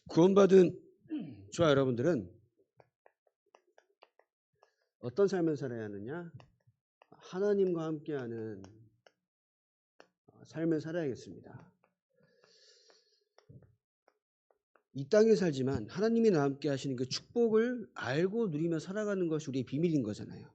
구원받은 저와 여러분들은 어떤 삶을 살아야 하느냐? 하나님과 함께하는 삶을 살아야겠습니다. 이 땅에 살지만 하나님이 나와 함께 하시는 그 축복을 알고 누리며 살아가는 것이 우리의 비밀인 거잖아요.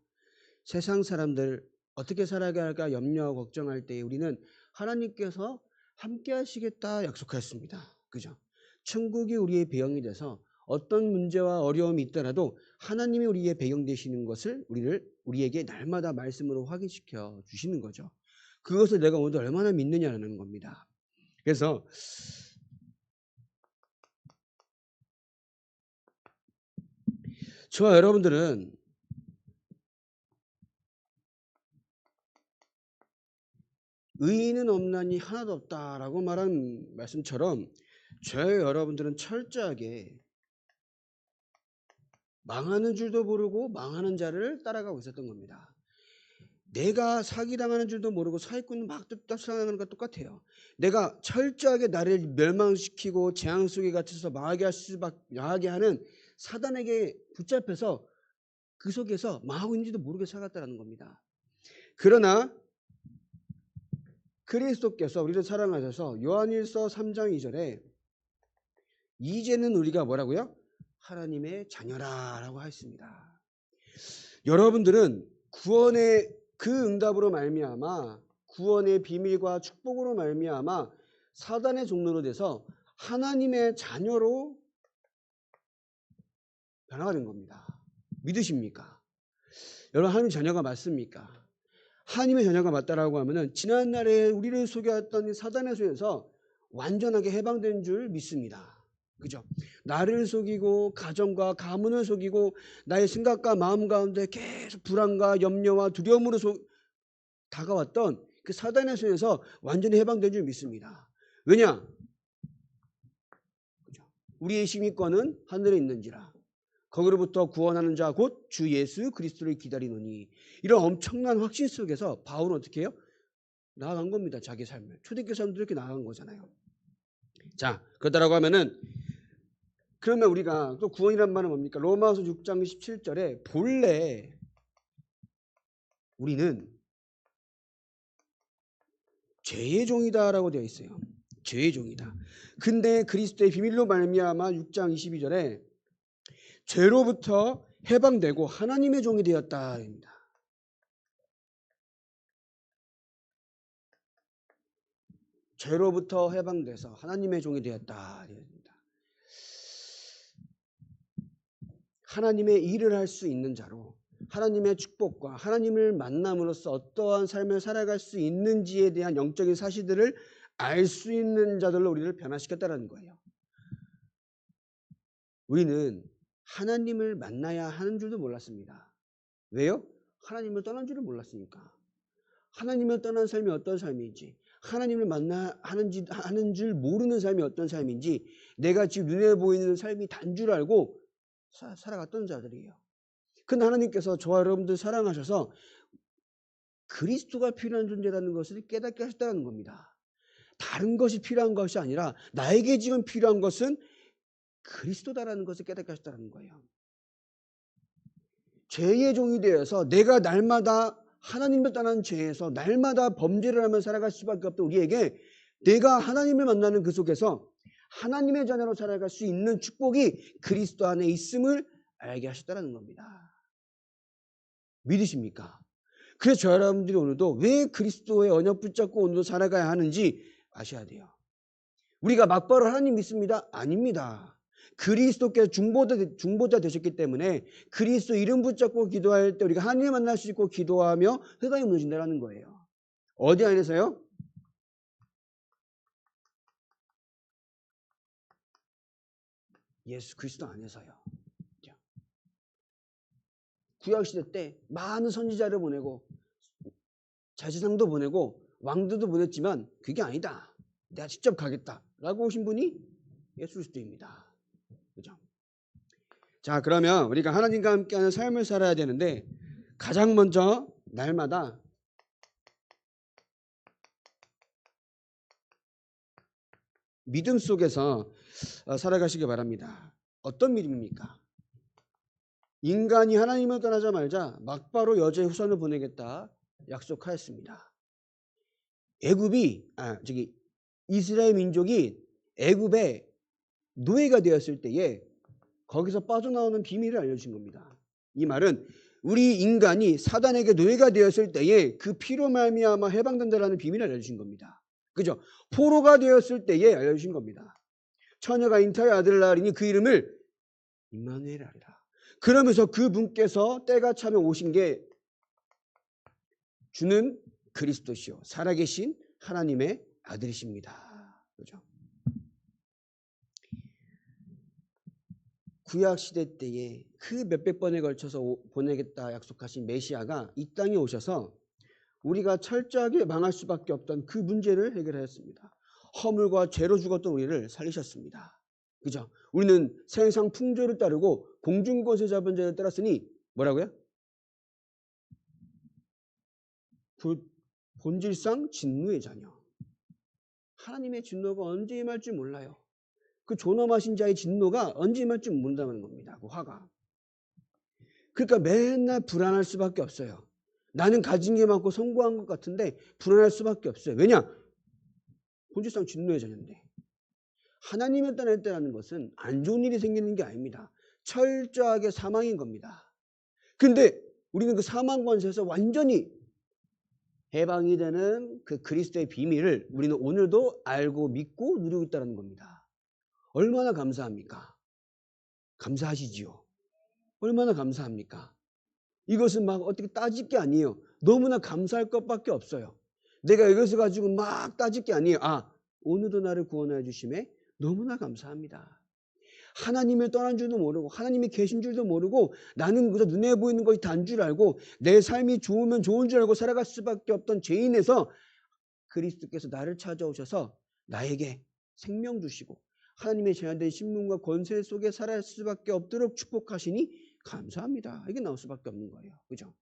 세상 사람들 어떻게 살아가야 할까 염려하고 걱정할 때 우리는 하나님께서 함께 하시겠다 약속하였습니다. 그죠? 천국이 우리의 배경이 돼서 어떤 문제와 어려움이 있더라도 하나님이 우리의 배경 되시는 것을 우리에게 날마다 말씀으로 확인시켜 주시는 거죠. 그것을 내가 오늘 얼마나 믿느냐는 겁니다. 그래서 저와 여러분들은 의인은 없나니 하나도 없다라고 말한 말씀처럼 저와 여러분들은 철저하게 망하는 줄도 모르고 망하는 자를 따라가고 있었던 겁니다. 내가 사기당하는 줄도 모르고 사기꾼은 막 쫓아가는 것과 똑같아요. 내가 철저하게 나를 멸망시키고 재앙 속에 갇혀서 망하게 하는 사단에게 붙잡혀서 그 속에서 망하고 있는지도 모르게 살았다는 겁니다. 그러나 그리스도께서 우리를 사랑하셔서 요한일서 3장 2절에 이제는 우리가 뭐라고요? 하나님의 자녀라라고 하였습니다. 여러분들은 구원의 그 응답으로 말미암아 구원의 비밀과 축복으로 말미암아 사단의 종로로 돼서 하나님의 자녀로 변화가 된 겁니다. 믿으십니까? 여러분 하나님의 자녀가 맞습니까? 하나님의 자녀가 맞다라고 하면은 지난날에 우리를 속였던 사단의 손에서 완전하게 해방된 줄 믿습니다. 그죠? 나를 속이고 가정과 가문을 속이고 나의 생각과 마음 가운데 계속 불안과 염려와 두려움으로 다가왔던 그 사단의 손에서 완전히 해방된 줄 믿습니다. 왜냐? 그죠? 우리의 심의권은 하늘에 있는지라 거기로부터 구원하는 자 곧 주 예수 그리스도를 기다리노니 이런 엄청난 확신 속에서 바울은 어떻게 해요? 나아간 겁니다. 자기 삶을. 초대교회 사람들이 이렇게 나아간 거잖아요. 자, 그렇다라고 하면은 그러면 우리가 또 구원이란 말은 뭡니까? 로마서 6장 17절에 본래 우리는 죄의 종이다라고 되어 있어요. 죄의 종이다. 근데 그리스도의 비밀로 말미암아 6장 22절에 죄로부터 해방되고 하나님의 종이 되었다. 죄로부터 해방돼서 하나님의 종이 되었다. 하나님의 일을 할 수 있는 자로 하나님의 축복과 하나님을 만남으로써 어떠한 삶을 살아갈 수 있는지에 대한 영적인 사실들을 알 수 있는 자들로 우리를 변화시켰다는 거예요. 우리는 하나님을 만나야 하는 줄도 몰랐습니다. 왜요? 하나님을 떠난 줄을 몰랐으니까. 하나님을 떠난 삶이 어떤 삶인지, 하나님을 하는 줄 모르는 삶이 어떤 삶인지, 내가 지금 눈에 보이는 삶이 단 줄 알고 살아갔던 자들이에요. 근데 하나님께서 저와 여러분들 사랑하셔서 그리스도가 필요한 존재라는 것을 깨닫게 하셨다는 겁니다. 다른 것이 필요한 것이 아니라 나에게 지금 필요한 것은 그리스도다라는 것을 깨닫게 하셨다는 거예요. 죄의 종이 되어서 내가 날마다 하나님을 떠난 죄에서 날마다 범죄를 하며 살아갈 수밖에 없던 우리에게 내가 하나님을 만나는 그 속에서 하나님의 자녀로 살아갈 수 있는 축복이 그리스도 안에 있음을 알게 하셨다는 겁니다. 믿으십니까? 그래서 저 여러분들이 오늘도 왜 그리스도의 언약 붙잡고 오늘도 살아가야 하는지 아셔야 돼요. 우리가 막바로 하나님 믿습니다? 아닙니다. 그리스도께서 중보자 되셨기 때문에 그리스도 이름 붙잡고 기도할 때 우리가 하나님을 만날 수 있고 기도하며 흑암이 무너진다는 거예요. 어디 안에서요? 예수 그리스도 안에서요. 구약시대 때 많은 선지자를 보내고 제사장도 보내고 왕들도 보냈지만 그게 아니다. 내가 직접 가겠다라고 오신 분이 예수 그리스도입니다. 그죠? 자, 그러면 우리가 하나님과 함께하는 삶을 살아야 되는데 가장 먼저 날마다 믿음 속에서 살아가시기 바랍니다. 어떤 믿음입니까? 인간이 하나님을 떠나자마자 막바로 여자의 후손을 보내겠다 약속하였습니다. 이스라엘 민족이 애굽의 노예가 되었을 때에 거기서 빠져나오는 비밀을 알려주신 겁니다. 이 말은 우리 인간이 사단에게 노예가 되었을 때에 그 피로 말미암아 해방된다라는 비밀을 알려주신 겁니다. 그죠? 포로가 되었을 때에 알려주신 겁니다. 처녀가 잉타의 아들을 낳으리니 그 이름을 임마누엘 하리라. 그러면서 그 분께서 때가 차면 오신 게 주는 그리스도시요 살아계신 하나님의 아들이십니다. 그죠? 구약 시대 때에 그 몇백 번에 걸쳐서 보내겠다 약속하신 메시아가 이 땅에 오셔서 우리가 철저하게 망할 수밖에 없던 그 문제를 해결하였습니다. 허물과 죄로 죽었던 우리를 살리셨습니다. 그죠? 우리는 세상 풍조를 따르고 공중권세 잡은 자를 따랐으니 뭐라고요? 본질상 진노의 자녀. 하나님의 진노가 언제 임할지 몰라요. 그 존엄하신 자의 진노가 언제 임할지 모른다는 겁니다. 그 화가. 그러니까 맨날 불안할 수밖에 없어요. 나는 가진 게 많고 성공한 것 같은데 불안할 수밖에 없어요. 왜냐? 본질상 진노의 자녀인데. 하나님을 떠날 때라는 것은 안 좋은 일이 생기는 게 아닙니다. 철저하게 사망인 겁니다. 근데 우리는 그 사망 권세에서 완전히 해방이 되는 그 그리스도의 비밀을 우리는 오늘도 알고 믿고 누리고 있다는 겁니다. 얼마나 감사합니까? 감사하시지요. 얼마나 감사합니까? 이것은 막 어떻게 따질 게 아니에요. 너무나 감사할 것밖에 없어요. 내가 이것을 가지고 막 따질 게 아니에요. 오늘도 나를 구원해 주심에 너무나 감사합니다. 하나님을 떠난 줄도 모르고 하나님이 계신 줄도 모르고 나는 그저 눈에 보이는 것이 단 줄 알고 내 삶이 좋으면 좋은 줄 알고 살아갈 수밖에 없던 죄인에서 그리스도께서 나를 찾아오셔서 나에게 생명 주시고 하나님의 제한된 신분과 권세 속에 살아갈 수밖에 없도록 축복하시니 감사합니다. 이게 나올 수밖에 없는 거예요. 그죠?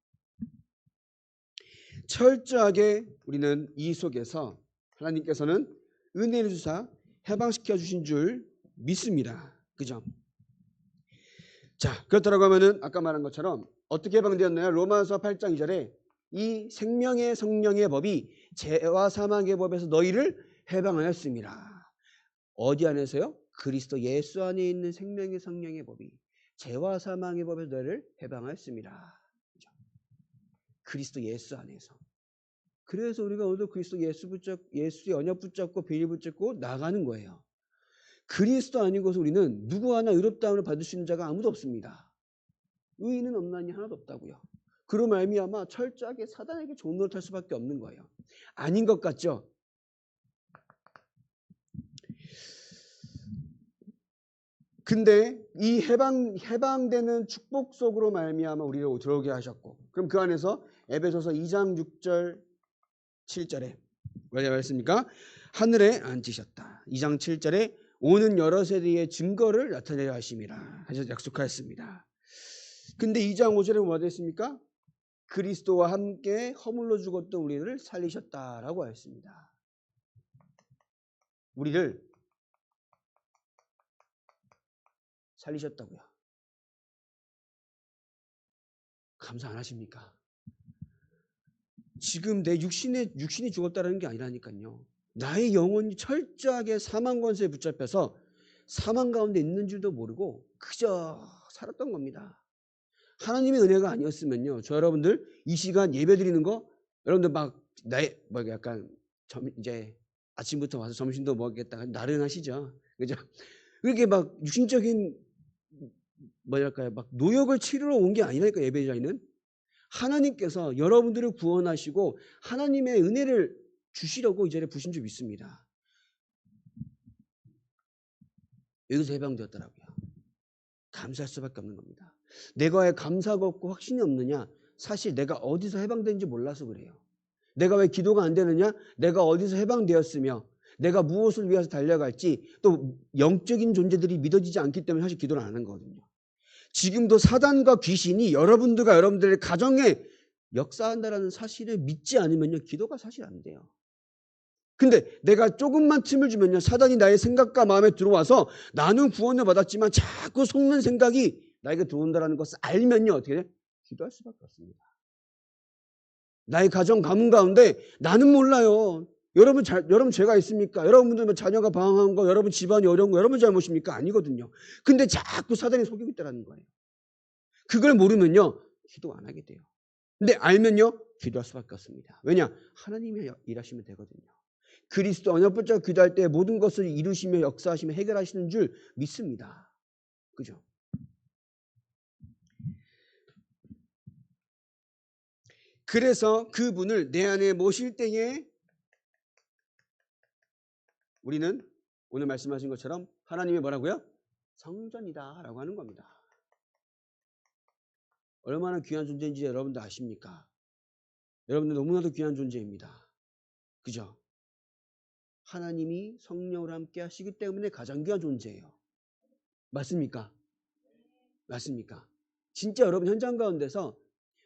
철저하게 우리는 이 속에서 하나님께서는 은혜를 주사 해방시켜 주신 줄 믿습니다. 그죠? 자, 그렇다고 하면은 아까 말한 것처럼 어떻게 해방되었나요? 로마서 8장 2절에 이 생명의 성령의 법이 죄와 사망의 법에서 너희를 해방하였습니다. 어디 안에서요? 그리스도 예수 안에 있는 생명의 성령의 법이 죄와 사망의 법에서 너희를 해방하였습니다. 그죠? 그리스도 예수 안에서. 그래서 우리가 오늘도 그리스도 예수의 언약 붙잡고 비밀 붙잡고 나가는 거예요. 그리스도 아니고서 우리는 누구 하나 의롭다함을 받을 수 있는 자가 아무도 없습니다. 의인은 없나니 하나도 없다고요. 그로 말미암아 철저하게 사단에게 좋은 노릇할 수밖에 없는 거예요. 아닌 것 같죠? 근데 이 해방되는 축복 속으로 말미암아 우리를 들어오게 하셨고, 그럼 그 안에서 에베소서 2장 6절 7절에 뭐라고 했습니까? 하늘에 앉으셨다. 2장 7절에 오는 여러 세대의 증거를 나타내려 하심이라 하셔서 약속하였습니다. 근데 2장 5절에 뭐가 됐습니까? 그리스도와 함께 허물로 죽었던 우리를 살리셨다라고 하였습니다. 우리를 살리셨다고요. 감사 안 하십니까? 지금 내 육신이 죽었다는 게 아니라니까요. 나의 영혼이 철저하게 사망 권세에 붙잡혀서 사망 가운데 있는 줄도 모르고 그저 살았던 겁니다. 하나님의 은혜가 아니었으면요, 저 여러분들 이 시간 예배 드리는 거 여러분들 약간 이제 아침부터 와서 점심도 먹겠다 나른하시죠, 그죠? 그렇게 막 육신적인 막 노역을 치르러 온 게 아니라니까. 예배 자리는 하나님께서 여러분들을 구원하시고 하나님의 은혜를 주시려고 이 자리에 부신 줄 믿습니다. 여기서 해방되었더라고요. 감사할 수밖에 없는 겁니다. 내가 왜 감사가 없고 확신이 없느냐? 사실 내가 어디서 해방된지 몰라서 그래요. 내가 왜 기도가 안 되느냐? 내가 어디서 해방되었으며 내가 무엇을 위해서 달려갈지 또 영적인 존재들이 믿어지지 않기 때문에 사실 기도를 안 하는 거거든요. 지금도 사단과 귀신이 여러분들의 가정에 역사한다라는 사실을 믿지 않으면요, 기도가 사실 안 돼요. 근데 내가 조금만 틈을 주면요, 사단이 나의 생각과 마음에 들어와서 나는 구원을 받았지만 자꾸 속는 생각이 나에게 들어온다는 것을 알면요, 어떻게 돼? 기도할 수밖에 없습니다. 나의 가정 가문 가운데 나는 몰라요. 여러분 죄가 있습니까? 여러분들 자녀가 방황한 거, 여러분 집안이 어려운 거, 여러분 잘못입니까? 아니거든요. 근데 자꾸 사단이 속이고 있다는 거예요. 그걸 모르면요, 기도 안 하게 돼요. 근데 알면요, 기도할 수밖에 없습니다. 왜냐? 하나님이 일하시면 되거든요. 그리스도 언약 붙잡고 기도할 때 모든 것을 이루시며 역사하시며 해결하시는 줄 믿습니다. 그죠? 그래서 그분을 내 안에 모실 때에 우리는 오늘 말씀하신 것처럼 하나님이 뭐라고요? 성전이다 라고 하는 겁니다. 얼마나 귀한 존재인지 여러분들 아십니까? 여러분들 너무나도 귀한 존재입니다. 그죠? 하나님이 성령으로 함께 하시기 때문에 가장 귀한 존재예요. 맞습니까? 맞습니까? 진짜 여러분 현장 가운데서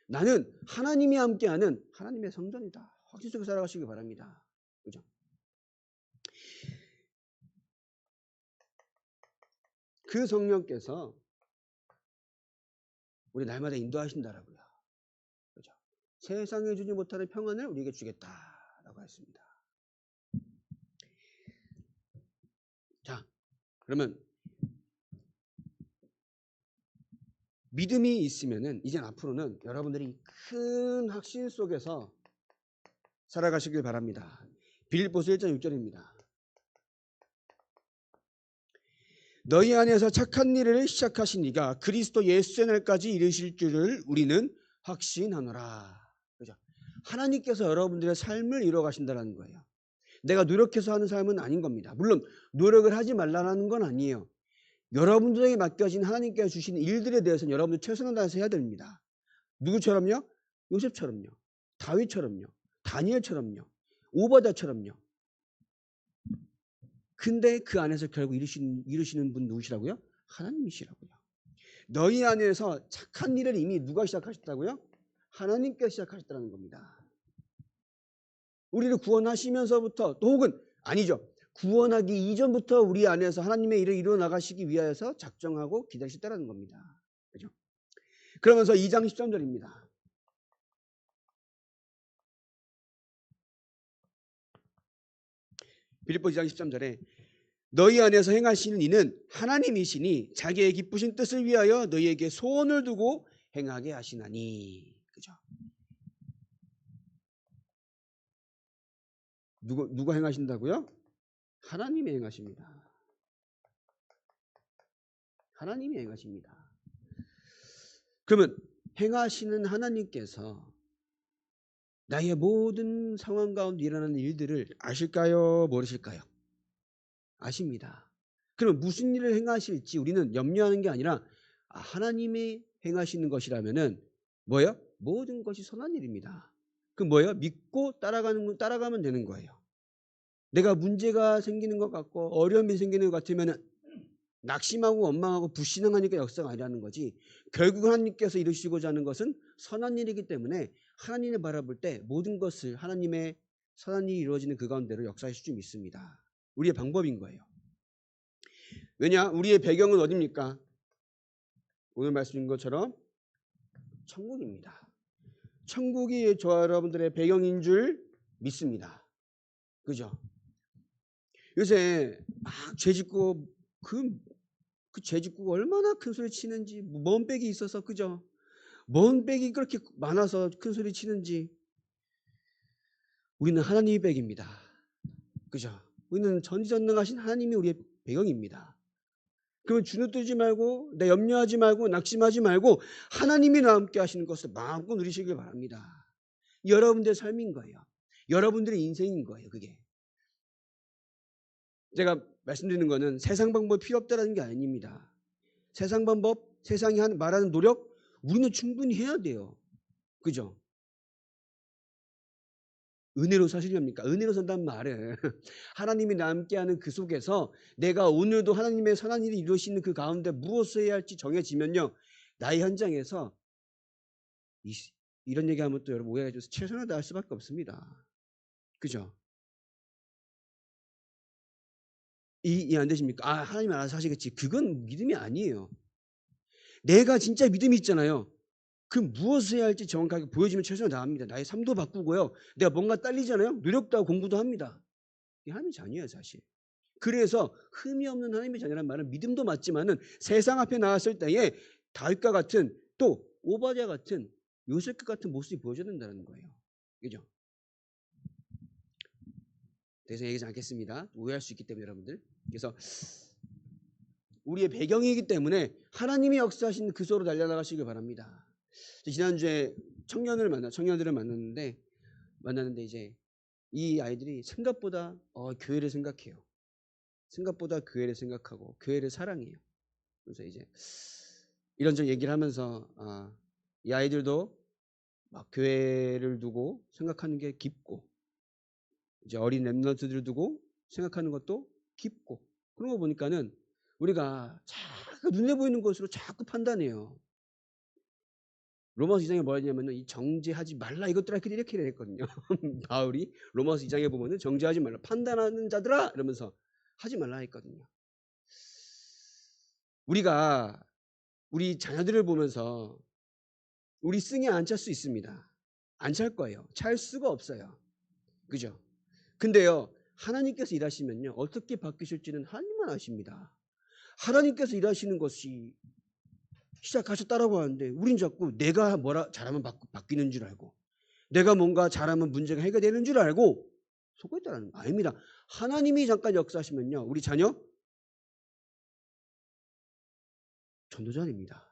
나는 하나님이 함께하는 하나님의 성전이다. 확실하게 살아가시기 바랍니다. 그죠? 그 성령께서 우리 날마다 인도하신다라고요. 그죠? 세상에 주지 못하는 평안을 우리에게 주겠다라고 했습니다. 자, 그러면 믿음이 있으면은 이제 앞으로는 여러분들이 큰 확신 속에서 살아가시길 바랍니다. 빌립보서 1장 6절입니다. 너희 안에서 착한 일을 시작하신 이가 그리스도 예수의 날까지 이르실 줄을 우리는 확신하노라. 그죠? 하나님께서 여러분들의 삶을 이루어 가신다는 거예요. 내가 노력해서 하는 삶은 아닌 겁니다. 물론 노력을 하지 말라는 건 아니에요. 여러분들에게 맡겨진 하나님께서 주신 일들에 대해서는 여러분들 최선을 다해서 해야 됩니다. 누구처럼요? 요셉처럼요. 다윗처럼요. 다니엘처럼요. 오바댜처럼요. 근데 그 안에서 결국 이루시는 분 누구시라고요? 하나님이시라고요. 너희 안에서 착한 일을 이미 누가 시작하셨다고요? 하나님께서 시작하셨다는 겁니다. 우리를 구원하시면서부터 또 혹은 아니죠. 구원하기 이전부터 우리 안에서 하나님의 일을 이루어 나가시기 위하여서 작정하고 기다리셨다는 겁니다. 그죠? 그러면서 2장 13절입니다. 빌립보 2장 13절에 너희 안에서 행하시는 이는 하나님이시니 자기의 기쁘신 뜻을 위하여 너희에게 소원을 두고 행하게 하시나니. 그죠? 누가 행하신다고요? 하나님이 행하십니다. 하나님이 행하십니다. 그러면 행하시는 하나님께서 나의 모든 상황 가운데 일어나는 일들을 아실까요? 모르실까요? 아십니다. 그럼 무슨 일을 행하실지 우리는 염려하는 게 아니라 하나님이 행하시는 것이라면은 뭐예요? 모든 것이 선한 일입니다. 그 뭐예요? 믿고 따라가면 되는 거예요. 내가 문제가 생기는 것 같고 어려움이 생기는 것 같으면은 낙심하고 원망하고 불신앙하니까 역사가 아니라는 거지. 결국 하나님께서 이루시고자 하는 것은 선한 일이기 때문에 하나님을 바라볼 때 모든 것을 하나님의 선한 일이 이루어지는 그 가운데로 역사하실 줄 믿습니다. 우리의 방법인 거예요. 왜냐? 우리의 배경은 어디입니까? 오늘 말씀인 것처럼 천국입니다. 천국이 저와 여러분들의 배경인 줄 믿습니다. 그죠? 요새 막 죄짓고 그 죄짓고 얼마나 큰 소리 치는지, 먼 빽이 있어서, 그죠? 먼 빽이 그렇게 많아서 큰 소리 치는지. 우리는 하나님의 빽입니다. 그죠? 우리는 전지전능하신 하나님이 우리의 배경입니다. 그러면 주눅들지 말고, 내 염려하지 말고, 낙심하지 말고 하나님이 나와 함께 하시는 것을 마음껏 누리시길 바랍니다. 여러분들의 삶인 거예요. 여러분들의 인생인 거예요. 그게. 제가 말씀드리는 거는 세상 방법이 필요 없다는 게 아닙니다. 세상 방법, 세상이 말하는 노력 우리는 충분히 해야 돼요. 그죠? 은혜로 사시렵니까? 은혜로 산다는 말은 하나님이 나 함께하는 그 속에서 내가 오늘도 하나님의 선한 일을 이루시는 그 가운데 무엇을 해야 할지 정해지면요. 나의 현장에서 이런 얘기하면 또 여러분 오해해 줘서 최선을 다할 수밖에 없습니다. 그죠? 이해 안 되십니까? 아, 하나님 알아서 하시겠지. 그건 믿음이 아니에요. 내가 진짜 믿음이 있잖아요. 그 무엇을 해야 할지 정확하게 보여주면 최선을 다합니다. 나의 삶도 바꾸고요. 내가 뭔가 딸리잖아요. 노력도 하고 공부도 합니다. 이게 하나님의 자녀예요, 사실. 그래서 흠이 없는 하나님의 자녀란 말은 믿음도 맞지만은 세상 앞에 나왔을 때에 다윗과 같은 또 오바댜 같은 요셉과 같은 모습이 보여줘야 된다는 거예요. 그죠? 더 이상 얘기하지 않겠습니다. 오해할 수 있기 때문에 여러분들. 그래서 우리의 배경이기 때문에 하나님이 역사하신 그 소로 달려나가시길 바랍니다. 지난주에 청년들을 만났는데 이제 이 아이들이 생각보다 교회를 생각해요. 생각보다 교회를 생각하고 교회를 사랑해요. 그래서 이제 이런저런 얘기를 하면서 이 아이들도 막 교회를 두고 생각하는 게 깊고 이제 어린 랩런트들을 두고 생각하는 것도 깊고 그런 거 보니까는 우리가 자꾸 눈에 보이는 것으로 자꾸 판단해요. 로마서 2장에 뭐였냐면은 이 정죄하지 말라 이것들아 이렇게 했거든요. 바울이 로마서 2장에 보면은 정죄하지 말라 판단하는 자들아 이러면서 하지 말라 했거든요. 우리가 우리 자녀들을 보면서 우리 승에 안 찰 수 있습니다. 안 찰 거예요. 찰 수가 없어요. 그죠? 근데요, 하나님께서 일하시면요, 어떻게 바뀌실지는 하나님만 아십니다. 하나님께서 일하시는 것이 시작하셨다라고 하는데, 우린 자꾸 내가 뭐라 잘하면 바뀌는 줄 알고, 내가 뭔가 잘하면 문제가 해결되는 줄 알고, 속고 있다는 거 아닙니다. 하나님이 잠깐 역사하시면요, 우리 자녀 전도자입니다.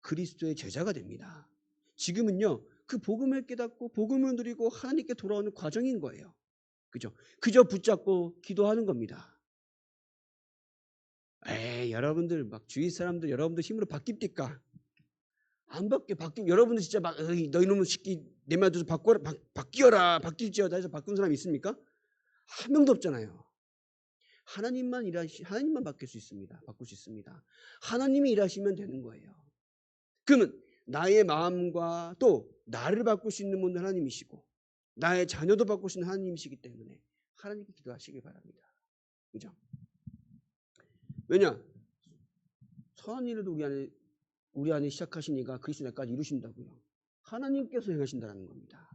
그리스도의 제자가 됩니다. 지금은요, 그 복음을 깨닫고 복음을 누리고 하나님께 돌아오는 과정인 거예요. 그죠? 그저 붙잡고 기도하는 겁니다. 여러분들 막 주위 사람들 여러분들 힘으로 바뀝니까? 안 여러분들 진짜 막 너희 놈의 새끼 내 말 들어서 바뀌어라 바뀔지어다 해서 바꾼 사람 있습니까? 한 명도 없잖아요. 하나님만 바뀔 수 있습니다. 바꿀 수 있습니다. 하나님이 일하시면 되는 거예요. 그러면 나의 마음과 또 나를 바꿀 수 있는 분은 하나님이시고 나의 자녀도 바꿀 수 있는 하나님이시기 때문에 하나님께 기도하시길 바랍니다. 그죠? 왜냐? 선한 일을 우리 안에 시작하신 이가 그리스도 날까지 이루신다고요. 하나님께서 행하신다는 겁니다.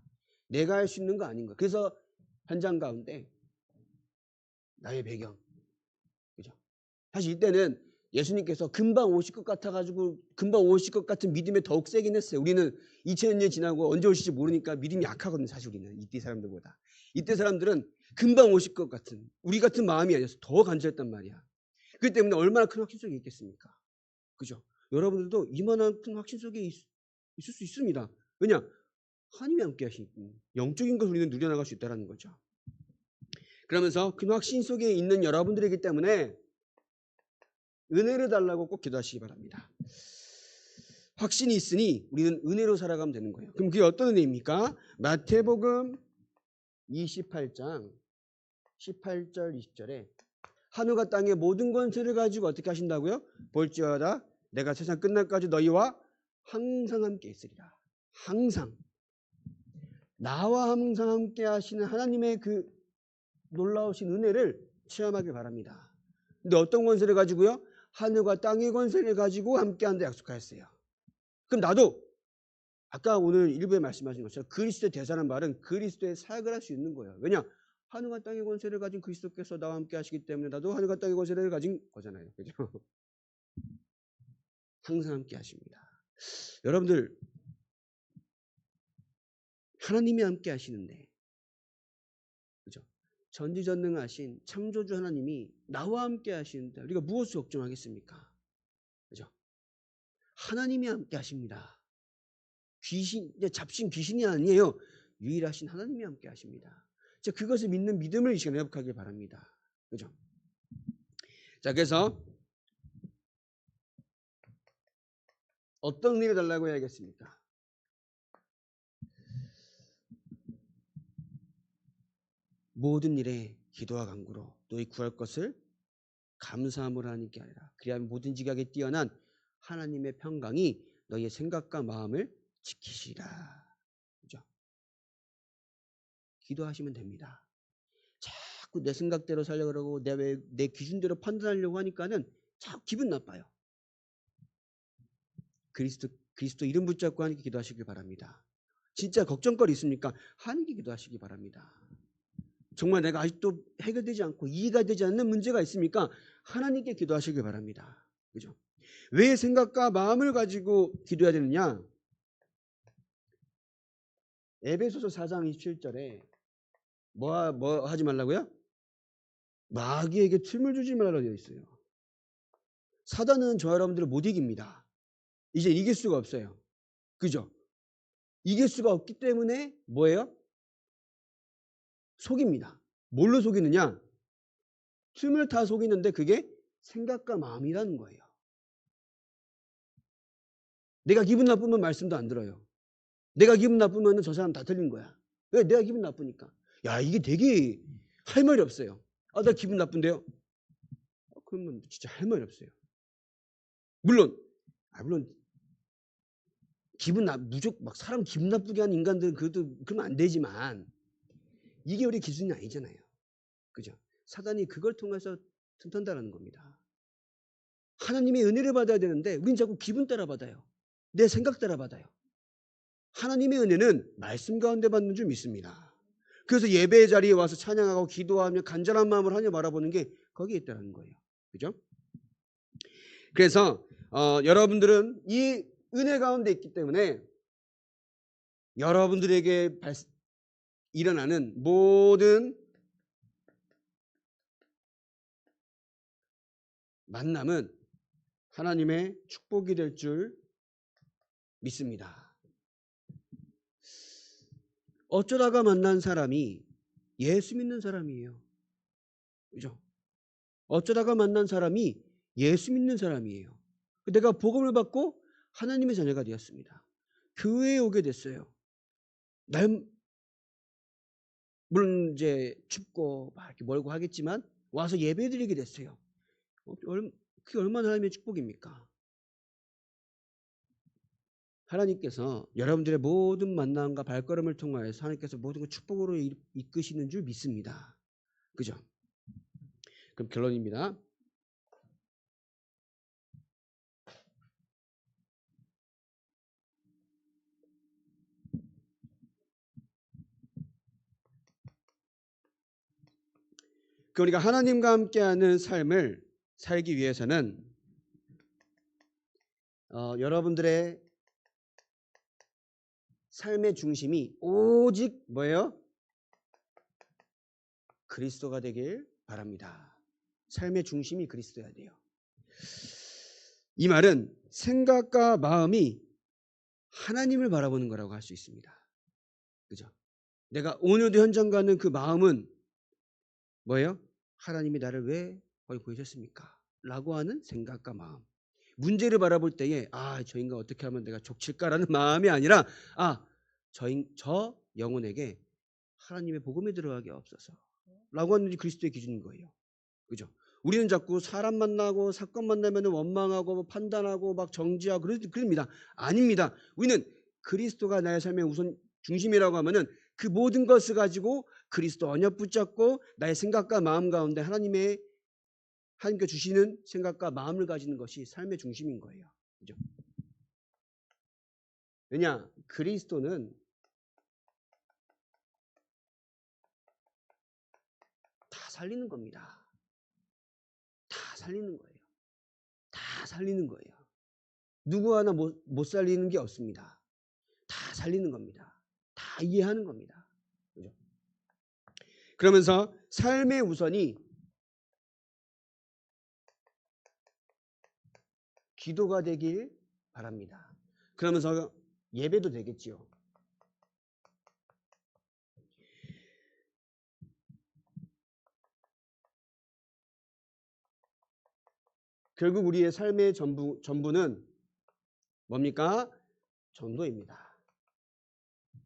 내가 할 수 있는 거 아닌 거. 그래서 현장 가운데 나의 배경. 그죠? 사실 이때는 예수님께서 금방 오실 것 같아가지고 금방 오실 것 같은 믿음에 더욱 세긴 했어요. 우리는 2000년 지나고 언제 오실지 모르니까 믿음이 약하거든요. 사실 우리는 이때 사람들보다. 이때 사람들은 금방 오실 것 같은 우리 같은 마음이 아니어서 더 간절했단 말이야. 그렇기 때문에 얼마나 큰 확신 속에 있겠습니까? 그죠? 여러분들도 이만한 큰 확신 속에 있을 수 있습니다. 왜냐? 하나님이 함께 하시니 영적인 것을 우리는 누려나갈 수 있다는 거죠. 그러면서 그 확신 속에 있는 여러분들이기 때문에 은혜를 달라고 꼭 기도하시기 바랍니다. 확신이 있으니 우리는 은혜로 살아가면 되는 거예요. 그럼 그게 어떤 은혜입니까? 마태복음 28장 18절 20절에 하늘과 땅의 모든 권세를 가지고 어떻게 하신다고요? 볼지어다 내가 세상 끝날까지 너희와 항상 함께 있으리라. 항상 나와 항상 함께 하시는 하나님의 그 놀라우신 은혜를 체험하길 바랍니다. 근데 어떤 권세를 가지고요? 하늘과 땅의 권세를 가지고 함께한다 약속하였어요. 그럼 나도 아까 오늘 일부에 말씀하신 것처럼 그리스도의 대사라는 말은 그리스도의 사역을 할 수 있는 거예요. 왜냐? 하늘과 땅의 권세를 가진 그리스도께서 나와 함께 하시기 때문에 나도 하늘과 땅의 권세를 가진 거잖아요. 그죠? 항상 함께 하십니다. 여러분들 하나님이 함께 하시는데 그죠? 전지전능하신 창조주 하나님이 나와 함께 하시는데 우리가 무엇을 걱정하겠습니까? 그죠? 하나님이 함께 하십니다. 잡신 귀신이 아니에요. 유일하신 하나님이 함께 하십니다. 자, 그것을 믿는 믿음을 이 시간에 회복하길 바랍니다. 그죠? 자, 그래서 어떤 일을 달라고 해야겠습니까? 모든 일에 기도와 간구로 너희 구할 것을 감사함으로 하나님께 하리라. 그리하면 모든 지각에 뛰어난 하나님의 평강이 너희의 생각과 마음을 지키시라. 그죠? 기도하시면 됩니다. 자꾸 내 생각대로 살려고 그러고 내 기준대로 판단하려고 하니까는 자꾸 기분 나빠요. 그리스도 이름 붙잡고 하나님께 기도하시길 바랍니다. 진짜 걱정거리 있습니까? 하나님께 기도하시기 바랍니다. 정말 내가 아직도 해결되지 않고 이해가 되지 않는 문제가 있습니까? 하나님께 기도하시길 바랍니다. 그죠? 왜 생각과 마음을 가지고 기도해야 되느냐? 에베소서 4장 27절에 뭐 하지 말라고요? 마귀에게 틈을 주지 말라고 되어 있어요. 사단은 저 여러분들을 못 이깁니다. 이제 이길 수가 없어요. 그죠? 이길 수가 없기 때문에 뭐예요? 속입니다. 뭘로 속이느냐? 틈을 타 속이는데 그게 생각과 마음이라는 거예요. 내가 기분 나쁘면 말씀도 안 들어요. 내가 기분 나쁘면 저 사람 다 틀린 거야. 왜? 내가 기분 나쁘니까. 야, 이게 되게 할 말이 없어요. 아, 나 기분 나쁜데요? 그러면 진짜 할 말이 없어요. 물론 무조건 막 사람 기분 나쁘게 하는 인간들은 그러면 안 되지만 이게 우리 기준이 아니잖아요. 그죠? 사단이 그걸 통해서 틈탄다는 겁니다. 하나님의 은혜를 받아야 되는데 우린 자꾸 기분 따라 받아요. 내 생각 따라 받아요. 하나님의 은혜는 말씀 가운데 받는 줄 믿습니다. 그래서 예배의 자리에 와서 찬양하고 기도하며 간절한 마음을 하며 바라보는 게 거기에 있다는 거예요. 그죠? 그래서 여러분들은 이 은혜 가운데 있기 때문에 여러분들에게 일어나는 모든 만남은 하나님의 축복이 될 줄 믿습니다. 어쩌다가 만난 사람이 예수 믿는 사람이에요. 그죠? 어쩌다가 만난 사람이 예수 믿는 사람이에요. 내가 복음을 받고 하나님의 자녀가 되었습니다. 교회에 오게 됐어요. 물론 이제 춥고 막 이렇게 멀고 하겠지만 와서 예배드리게 됐어요. 그게 얼마나 하나님의 축복입니까? 하나님께서 여러분들의 모든 만남과 발걸음을 통하여서 하나님께서 모든 걸 축복으로 이끄시는 줄 믿습니다. 그죠? 그럼 결론입니다. 우리가 하나님과 함께하는 삶을 살기 위해서는 여러분들의 삶의 중심이 오직 뭐예요? 그리스도가 되길 바랍니다. 삶의 중심이 그리스도여야 돼요. 이 말은 생각과 마음이 하나님을 바라보는 거라고 할 수 있습니다. 그죠? 내가 오늘도 현장 가는 그 마음은 뭐예요? 하나님이 나를 왜 거기 보이셨습니까? 라고 하는 생각과 마음. 문제를 바라볼 때에 저 인간 어떻게 하면 내가 족칠까라는 마음이 아니라 저 영혼에게 하나님의 복음이 들어가게 없어서 라고 하는 게 그리스도의 기준인 거예요. 그죠? 우리는 자꾸 사람 만나고 사건 만나면 원망하고 판단하고 막 정지하고 그럽니다. 아닙니다. 우리는 그리스도가 나의 삶의 우선 중심이라고 하면은 그 모든 것을 가지고 그리스도 언약 붙잡고 나의 생각과 마음 가운데 하나님께 주시는 생각과 마음을 가지는 것이 삶의 중심인 거예요. 그죠? 왜냐? 그리스도는 다 살리는 겁니다. 다 살리는 거예요. 다 살리는 거예요. 누구 하나 못 살리는 게 없습니다. 다 살리는 겁니다. 다 이해하는 겁니다. 그죠? 그러면서 삶의 우선이 기도가 되길 바랍니다. 그러면서 예배도 되겠지요. 결국 우리의 삶의 전부는 뭡니까? 전도입니다.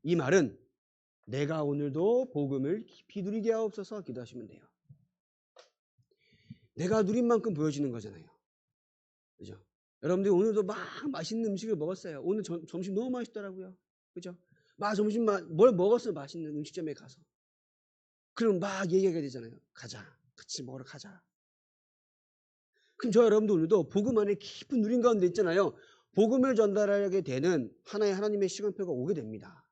이 말은 내가 오늘도 복음을 깊이 누리게 하옵소서 기도하시면 돼요. 내가 누린 만큼 보여지는 거잖아요. 그죠? 여러분들이 오늘도 막 맛있는 음식을 먹었어요. 오늘 점심 너무 맛있더라고요. 그죠? 점심 뭘 먹었어요? 맛있는 음식점에 가서. 그럼 막 얘기하게 되잖아요. 가자. 같이 먹으러 가자. 그럼 저 여러분도 오늘도 복음 안에 깊은 누림 가운데 있잖아요. 복음을 전달하게 되는 하나의 하나님의 시간표가 오게 됩니다.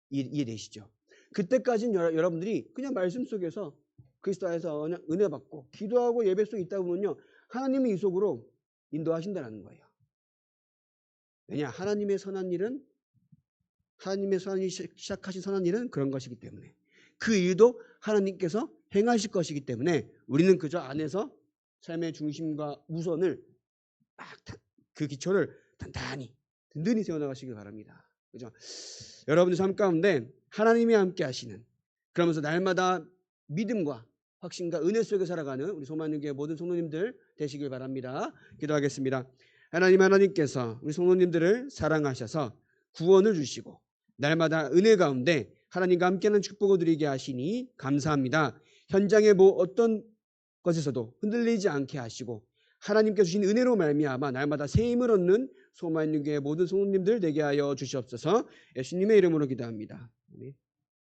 이해되시죠? 그때까지는 여러분들이 그냥 말씀 속에서 그리스도 안에서 은혜 받고 기도하고 예배 속에 있다 보면요. 하나님이 이 속으로 인도하신다는 거예요. 왜냐? 하나님의 시작하신 선한 일은 그런 것이기 때문에 그 일도 하나님께서 행하실 것이기 때문에 우리는 그저 안에서 삶의 중심과 우선을 그 기초를 단단히 든든히 세워나가시길 바랍니다. 그죠? 여러분의 삶 가운데 하나님이 함께 하시는 그러면서 날마다 믿음과 확신과 은혜 속에 살아가는 우리 소만유교의 모든 성도님들 되시길 바랍니다. 기도하겠습니다. 하나님께서 우리 성도님들을 사랑하셔서 구원을 주시고 날마다 은혜 가운데 하나님과 함께하는 축복을 드리게 하시니 감사합니다. 현장의 어떤 것에서도 흔들리지 않게 하시고 하나님께 주신 은혜로 말미암아 날마다 새 힘을 얻는 소만유교의 모든 성도님들 되게 하여 주시옵소서. 예수님의 이름으로 기도합니다. 아멘.